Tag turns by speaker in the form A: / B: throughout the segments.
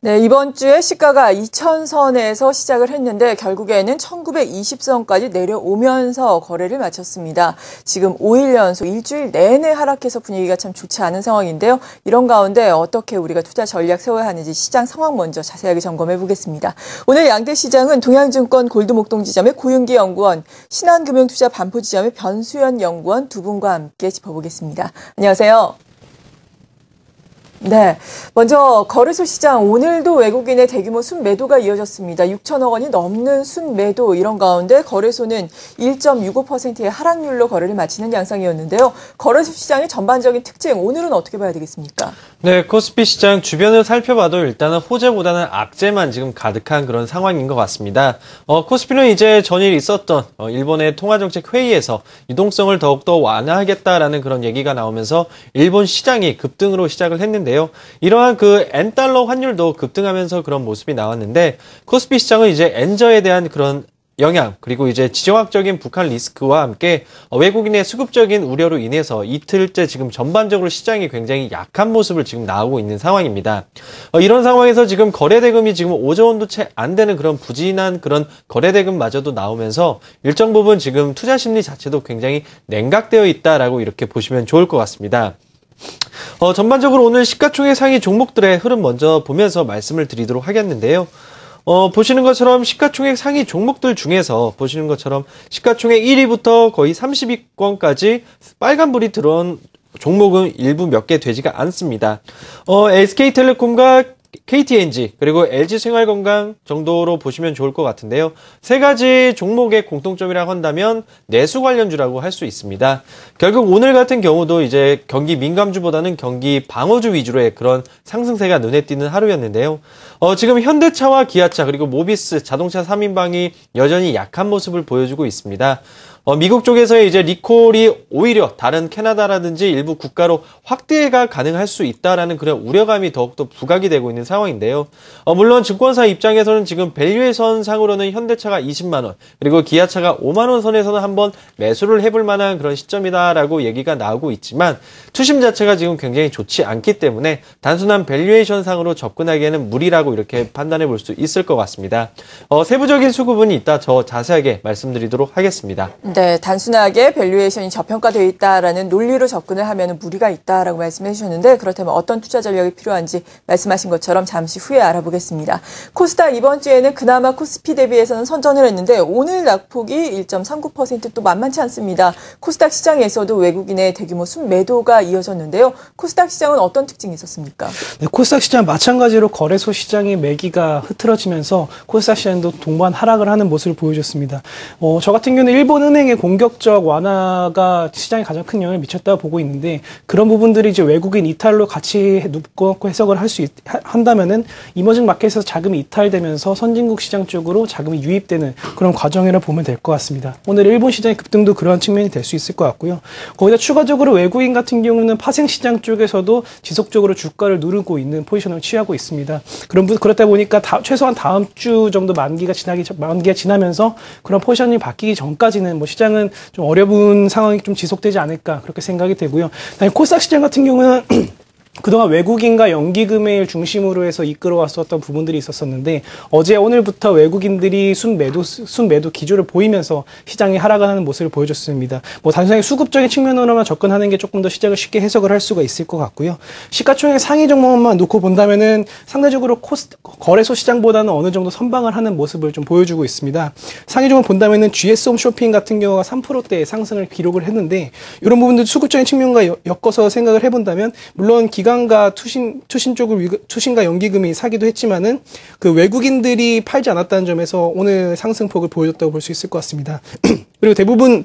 A: 네, 이번 주에 시가가 2,000선에서 시작을 했는데 결국에는 1,920선까지 내려오면서 거래를 마쳤습니다. 지금 5일 연속 일주일 내내 하락해서 분위기가 참 좋지 않은 상황인데요. 이런 가운데 어떻게 우리가 투자 전략 세워야 하는지 시장 상황 먼저 자세하게 점검해 보겠습니다. 오늘 양대 시장은 동양증권 골드목동지점의 고윤기 연구원, 신한금융투자 반포지점의 변수연 연구원 두 분과 함께 짚어보겠습니다. 안녕하세요. 네, 먼저 거래소 시장 오늘도 외국인의 대규모 순매도가 이어졌습니다. 6천억 원이 넘는 순매도, 이런 가운데 거래소는 1.65%의 하락률로 거래를 마치는 양상이었는데요. 거래소 시장의 전반적인 특징, 오늘은 어떻게 봐야 되겠습니까?
B: 네, 코스피 시장 주변을 살펴봐도 일단은 호재보다는 악재만 지금 가득한 그런 상황인 것 같습니다. 코스피는 이제 전일 있었던 일본의 통화정책 회의에서 유동성을 더욱더 완화하겠다라는 그런 얘기가 나오면서 일본 시장이 급등으로 시작을 했는데요. 이러한 그 엔달러 환율도 급등하면서 그런 모습이 나왔는데, 코스피 시장은 이제 엔저에 대한 그런 영향, 그리고 이제 지정학적인 북한 리스크와 함께 외국인의 수급적인 우려로 인해서 이틀째 지금 전반적으로 시장이 굉장히 약한 모습을 지금 나오고 있는 상황입니다. 이런 상황에서 지금 거래대금이 지금 5조 원도 채 안 되는 그런 부진한 그런 거래대금마저도 나오면서 일정 부분 지금 투자 심리 자체도 굉장히 냉각되어 있다라고 이렇게 보시면 좋을 것 같습니다. 전반적으로 오늘 시가총액 상위 종목들의 흐름 먼저 보면서 말씀을 드리도록 하겠는데요. 보시는 것처럼 시가총액 상위 종목들 중에서 보시는 것처럼 시가총액 1위부터 거의 30위권까지 빨간불이 들어온 종목은 일부 몇 개 되지가 않습니다. SK텔레콤과 KTNG 그리고 LG생활건강 정도로 보시면 좋을 것 같은데요. 세 가지 종목의 공통점이라고 한다면 내수 관련주라고 할 수 있습니다. 결국 오늘 같은 경우도 이제 경기 민감주보다는 경기 방어주 위주로의 그런 상승세가 눈에 띄는 하루였는데요. 지금 현대차와 기아차 그리고 모비스 자동차 3인방이 여전히 약한 모습을 보여주고 있습니다. 미국 쪽에서의 이제 리콜이 오히려 다른 캐나다라든지 일부 국가로 확대가 가능할 수 있다라는 그런 우려감이 더욱더 부각이 되고 있는 상황인데요. 물론 증권사 입장에서는 지금 밸류에이션 상으로는 현대차가 20만 원, 그리고 기아차가 5만 원 선에서는 한번 매수를 해볼 만한 그런 시점이다라고 얘기가 나오고 있지만 투심 자체가 지금 굉장히 좋지 않기 때문에 단순한 밸류에이션 상으로 접근하기에는 무리라고 이렇게 판단해 볼 수 있을 것 같습니다. 세부적인 수급은 이따 저 자세하게 말씀드리도록 하겠습니다.
A: 네, 단순하게 밸류에이션이 저평가되어 있다라는 논리로 접근을 하면 무리가 있다라고 말씀해 주셨는데, 그렇다면 어떤 투자 전략이 필요한지 말씀하신 것처럼 잠시 후에 알아보겠습니다. 코스닥 이번 주에는 그나마 코스피 대비해서는 선전을 했는데 오늘 낙폭이 1.39% 또 만만치 않습니다. 코스닥 시장에서도 외국인의 대규모 순매도가 이어졌는데요. 코스닥 시장은 어떤 특징이 있었습니까?
C: 네, 코스닥 시장 마찬가지로 거래소 시장의 매기가 흐트러지면서 코스닥 시장도 동반 하락을 하는 모습을 보여줬습니다. 저 같은 경우는 일본은행의 공격적 완화가 시장에 가장 큰 영향을 미쳤다고 보고 있는데, 그런 부분들이 이제 외국인 이탈로 같이 묶어놓고 해석을 한다면은 이머징 마켓에서 자금이 이탈되면서 선진국 시장 쪽으로 자금이 유입되는 그런 과정이라고 보면 될 것 같습니다. 오늘 일본 시장의 급등도 그러한 측면이 될 수 있을 것 같고요. 거기다 추가적으로 외국인 같은 경우는 파생 시장 쪽에서도 지속적으로 주가를 누르고 있는 포지션을 취하고 있습니다. 그렇다 보니까 최소한 다음 주 정도 만기가 지나면서 그런 포지션이 바뀌기 전까지는 시장은 좀 어려운 상황이 좀 지속되지 않을까, 그렇게 생각이 되고요. 코스닥 시장 같은 경우는 그동안 외국인과 연기금을 중심으로 해서 이끌어왔었던 부분들이 있었었는데, 어제 오늘부터 외국인들이 순매도 기조를 보이면서 시장이 하락하는 모습을 보여줬습니다. 단순하게 수급적인 측면으로만 접근하는 게 조금 더 시장을 쉽게 해석을 할 수가 있을 것 같고요. 시가총액 상위 종목만 놓고 본다면은 상대적으로 거래소 시장보다는 어느 정도 선방을 하는 모습을 좀 보여주고 있습니다. 상위 종목 본다면은 GS 홈쇼핑 같은 경우가 3%대의 상승을 기록을 했는데, 이런 부분들 수급적인 측면과 엮어서 생각을 해본다면, 물론 기관과 투신과 연기금이 사기도 했지만은 그 외국인들이 팔지 않았다는 점에서 오늘 상승폭을 보여줬다고 볼 수 있을 것 같습니다. 그리고 대부분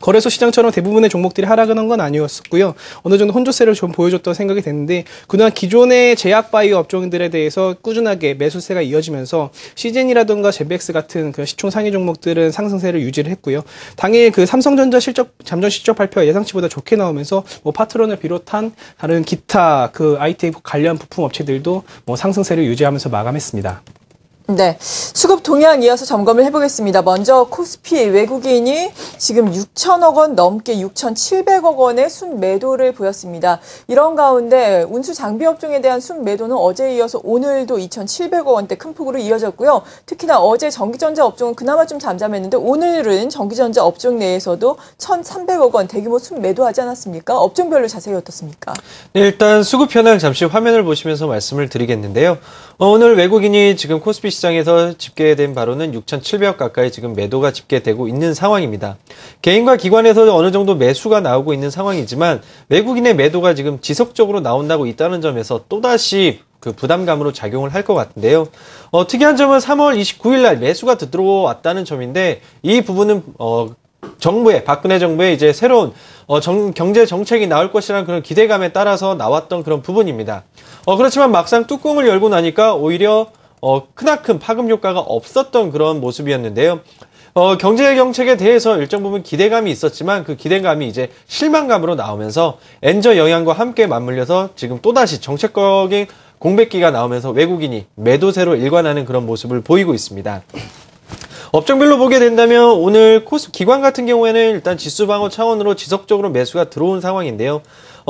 C: 거래소 시장처럼 대부분의 종목들이 하락을 한 건 아니었었고요. 어느 정도 혼조세를 좀 보여줬다고 생각이 됐는데, 그동안 기존의 제약 바이오 업종들에 대해서 꾸준하게 매수세가 이어지면서 시젠이라든가 제백스 같은 그 시총 상위 종목들은 상승세를 유지를 했고요. 당일 그 삼성전자 잠정 실적 발표가 예상치보다 좋게 나오면서 파트론을 비롯한 다른 기타 그 IT 관련 부품 업체들도 상승세를 유지하면서 마감했습니다.
A: 네. 수급 동향 이어서 점검을 해보겠습니다. 먼저 코스피 외국인이 지금 6천억 원 넘게 6,700억 원의 순매도를 보였습니다. 이런 가운데 운수 장비 업종에 대한 순매도는 어제에 이어서 오늘도 2,700억 원대 큰 폭으로 이어졌고요. 특히나 어제 전기전자 업종은 그나마 좀 잠잠했는데 오늘은 전기전자 업종 내에서도 1,300억 원 대규모 순매도하지 않았습니까? 업종별로 자세히 어떻습니까?
B: 네, 일단 수급 현황 잠시 화면을 보시면서 말씀을 드리겠는데요. 오늘 외국인이 지금 코스피 시장에서 집계된 바로는 6,700억 가까이 지금 매도가 집계되고 있는 상황입니다. 개인과 기관에서 어느 정도 매수가 나오고 있는 상황이지만 외국인의 매도가 지금 지속적으로 나온다고 있다는 점에서 또다시 그 부담감으로 작용을 할 것 같은데요. 특이한 점은 3월 29일 날 매수가 들어왔다는 점인데 이 부분은 박근혜 정부의 이제 새로운 경제 정책이 나올 것이라는 그런 기대감에 따라서 나왔던 그런 부분입니다. 그렇지만 막상 뚜껑을 열고 나니까 오히려 크나큰 파급 효과가 없었던 그런 모습이었는데요. 경제 정책에 대해서 일정 부분 기대감이 있었지만 그 기대감이 이제 실망감으로 나오면서 엔저 영향과 함께 맞물려서 지금 또다시 정책적인 공백기가 나오면서 외국인이 매도세로 일관하는 그런 모습을 보이고 있습니다. 업종별로 보게 된다면 오늘 기관 같은 경우에는 일단 지수 방어 차원으로 지속적으로 매수가 들어온 상황인데요.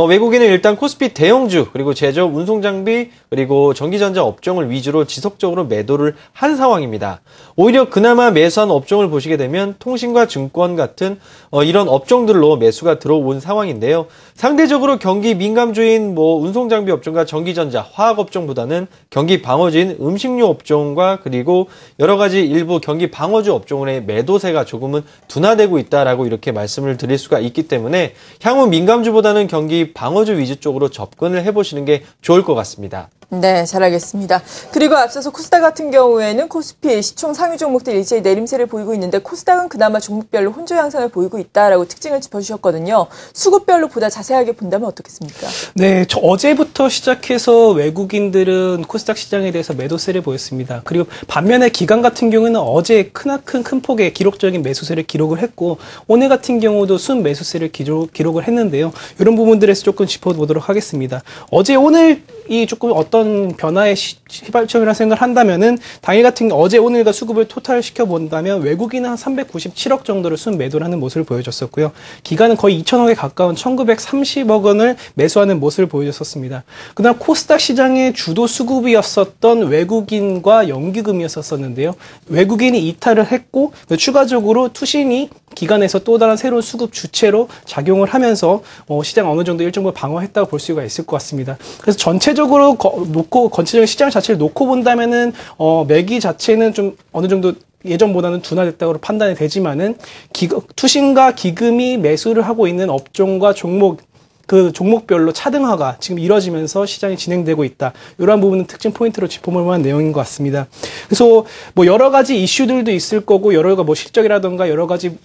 B: 외국인은 일단 코스피 대형주, 그리고 제조업, 운송장비, 그리고 전기전자 업종을 위주로 지속적으로 매도를 한 상황입니다. 오히려 그나마 매수한 업종을 보시게 되면 통신과 증권 같은 이런 업종들로 매수가 들어온 상황인데요. 상대적으로 경기 민감주인 운송장비 업종과 전기전자, 화학 업종보다는 경기 방어주인 음식료 업종과 그리고 여러 가지 일부 경기 방어주 업종의 매도세가 조금은 둔화되고 있다라고 이렇게 말씀을 드릴 수가 있기 때문에 향후 민감주보다는 경기 방어주 위주 쪽으로 접근을 해보시는 게 좋을 것 같습니다.
A: 네, 잘 알겠습니다. 그리고 앞서서 코스닥 같은 경우에는 코스피 시총 상위 종목들 일제히 내림세를 보이고 있는데 코스닥은 그나마 종목별로 혼조 양상을 보이고 있다라고 특징을 짚어주셨거든요. 수급별로 보다 자세하게 본다면 어떻겠습니까?
C: 네, 어제부터 시작해서 외국인들은 코스닥 시장에 대해서 매도세를 보였습니다. 그리고 반면에 기관 같은 경우는 어제 크나큰 큰 폭의 기록적인 매수세를 기록을 했고 오늘 같은 경우도 순 매수세를 기록을 했는데요. 이런 부분들에서 조금 짚어보도록 하겠습니다. 어제 오늘이 조금 어떤 변화의 시발점이라 생각을 한다면은 당일 같은 어제 오늘과 수급을 토탈 시켜본다면 외국인은 한 397억 정도를 순 매도를 하는 모습을 보여줬었고요. 기관은 거의 2천억에 가까운 1930억 원을 매수하는 모습을 보여줬었습니다. 그다음 코스닥 시장의 주도 수급이었었던 외국인과 연기금이었었는데요. 외국인이 이탈을 했고 추가적으로 투신이 기관에서 또 다른 새로운 수급 주체로 작용을 하면서 시장 어느 정도 일정 부분 방어했다고 볼 수가 있을 것 같습니다. 그래서 전체적으로 전체적인 시장 자체를 놓고 본다면은 매기 자체는 좀 어느 정도 예전보다는 둔화됐다고 판단이 되지만은 투신과 기금이 매수를 하고 있는 업종과 그 종목별로 차등화가 지금 이뤄지면서 시장이 진행되고 있다. 이러한 부분은 특징 포인트로 짚어볼 만한 내용인 것 같습니다. 그래서 여러 가지 이슈들도 있을 거고 실적이라든가 여러 가지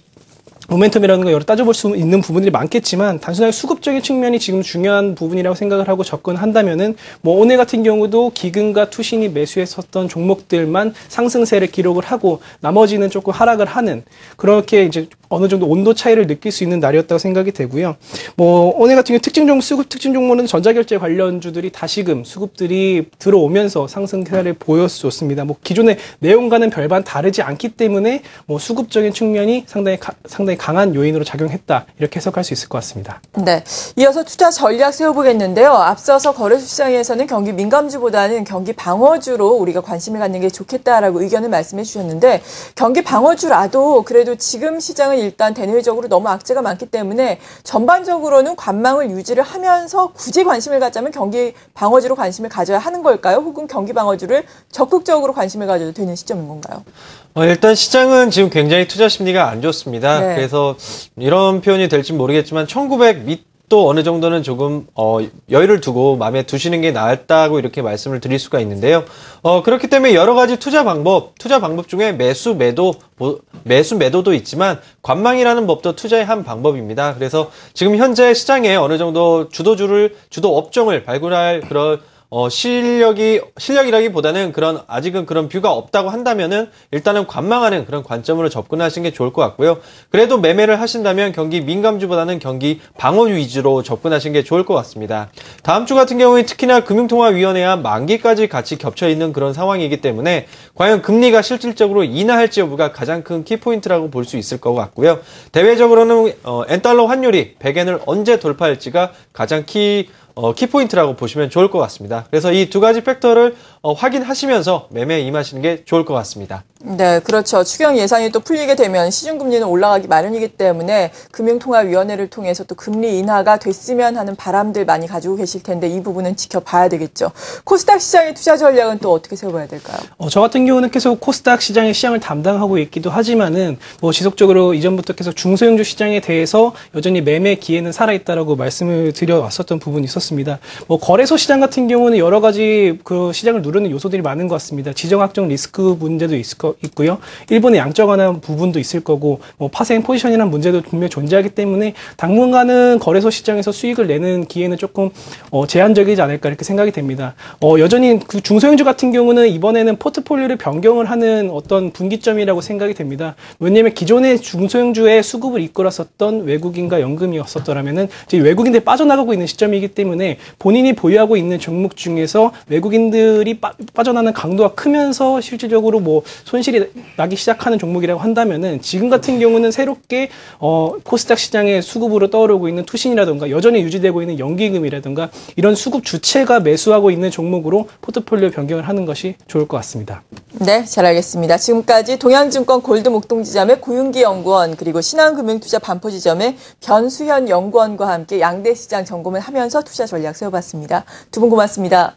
C: 모멘텀이라는 걸 따져볼 수 있는 부분들이 많겠지만 단순하게 수급적인 측면이 지금 중요한 부분이라고 생각을 하고 접근한다면은 오늘 같은 경우도 기금과 투신이 매수했었던 종목들만 상승세를 기록을 하고 나머지는 조금 하락을 하는 그렇게 이제 어느 정도 온도 차이를 느낄 수 있는 날이었다고 생각이 되고요. 오늘 같은 경우 수급 특징 종목은 전자결제 관련주들이 다시금 수급들이 들어오면서 상승세를 보여줬습니다. 기존의 내용과는 별반 다르지 않기 때문에 수급적인 측면이 상당히 강한 요인으로 작용했다. 이렇게 해석할 수 있을 것 같습니다.
A: 네. 이어서 투자 전략 세워보겠는데요. 앞서서 거래소 시장에서는 경기 민감주보다는 경기 방어주로 우리가 관심을 갖는 게 좋겠다라고 의견을 말씀해 주셨는데 경기 방어주라도 그래도 지금 시장은 일단 대내외적으로 너무 악재가 많기 때문에 전반적으로는 관망을 유지를 하면서 굳이 관심을 갖자면 경기 방어주로 관심을 가져야 하는 걸까요? 혹은 경기 방어주를 적극적으로 관심을 가져도 되는 시점인 건가요?
B: 일단 시장은 지금 굉장히 투자 심리가 안 좋습니다.
A: 네.
B: 그래서 이런 표현이 될지 모르겠지만 1900 밑도 어느 정도는 조금 여유를 두고 마음에 두시는 게 낫다고 이렇게 말씀을 드릴 수가 있는데요. 그렇기 때문에 여러 가지 투자 방법 중에 매수 매도도 있지만 관망이라는 법도 투자의 한 방법입니다. 그래서 지금 현재 시장에 어느 정도 주도 업종을 발굴할 그런 실력이라기보다는 아직은 그런 뷰가 없다고 한다면은 일단은 관망하는 그런 관점으로 접근하시는 게 좋을 것 같고요. 그래도 매매를 하신다면 경기 민감주보다는 경기 방어 위주로 접근하시는 게 좋을 것 같습니다. 다음 주 같은 경우에 특히나 금융통화위원회와 만기까지 같이 겹쳐 있는 그런 상황이기 때문에 과연 금리가 실질적으로 인하할지 여부가 가장 큰 키포인트라고 볼 수 있을 것 같고요. 대외적으로는 엔달러 환율이 100엔을 언제 돌파할지가 가장 키포인트라고 보시면 좋을 것 같습니다. 그래서 이 두 가지 팩터를 확인하시면서 매매에 임하시는 게 좋을 것 같습니다.
A: 네, 그렇죠. 추경 예산이 또 풀리게 되면 시중금리는 올라가기 마련이기 때문에 금융통화위원회를 통해서 또 금리 인하가 됐으면 하는 바람들 많이 가지고 계실 텐데 이 부분은 지켜봐야 되겠죠. 코스닥 시장의 투자 전략은 또 어떻게 세워봐야 될까요?
C: 저 같은 경우는 계속 코스닥 시장의 시장을 담당하고 있기도 하지만은 지속적으로 이전부터 계속 중소형주 시장에 대해서 여전히 매매 기회는 살아있다라고 말씀을 드려왔었던 부분이 있었습니다. 거래소 시장 같은 경우는 여러 가지 그 시장을 누르는 요소들이 많은 것 같습니다. 지정학적 리스크 문제도 있고요. 일본의 양적완화 부분도 있을 거고 파생 포지션이라는 문제도 분명히 존재하기 때문에 당분간은 거래소 시장에서 수익을 내는 기회는 조금 제한적이지 않을까 이렇게 생각이 됩니다. 여전히 그 중소형주 같은 경우는 이번에는 포트폴리오를 변경을 하는 어떤 분기점이라고 생각이 됩니다. 왜냐하면 기존의 중소형주의 수급을 이끌었었던 외국인과 연금이었었더라면은 이제 외국인들이 빠져나가고 있는 시점이기 때문에 본인이 보유하고 있는 종목 중에서 외국인들이 빠져나가는 강도가 크면서 실질적으로 손실이 나기 시작하는 종목이라고 한다면은 지금 같은 경우는 새롭게 코스닥 시장의 수급으로 떠오르고 있는 투신이라든가 여전히 유지되고 있는 연기금이라든가 이런 수급 주체가 매수하고 있는 종목으로 포트폴리오 변경을 하는 것이 좋을 것 같습니다.
A: 네, 잘 알겠습니다. 지금까지 동양증권 골드목동지점의 고윤기 연구원 그리고 신한금융투자 반포지점의 변수현 연구원과 함께 양대 시장 점검을 하면서 투자 전략 세워봤습니다. 두 분 고맙습니다.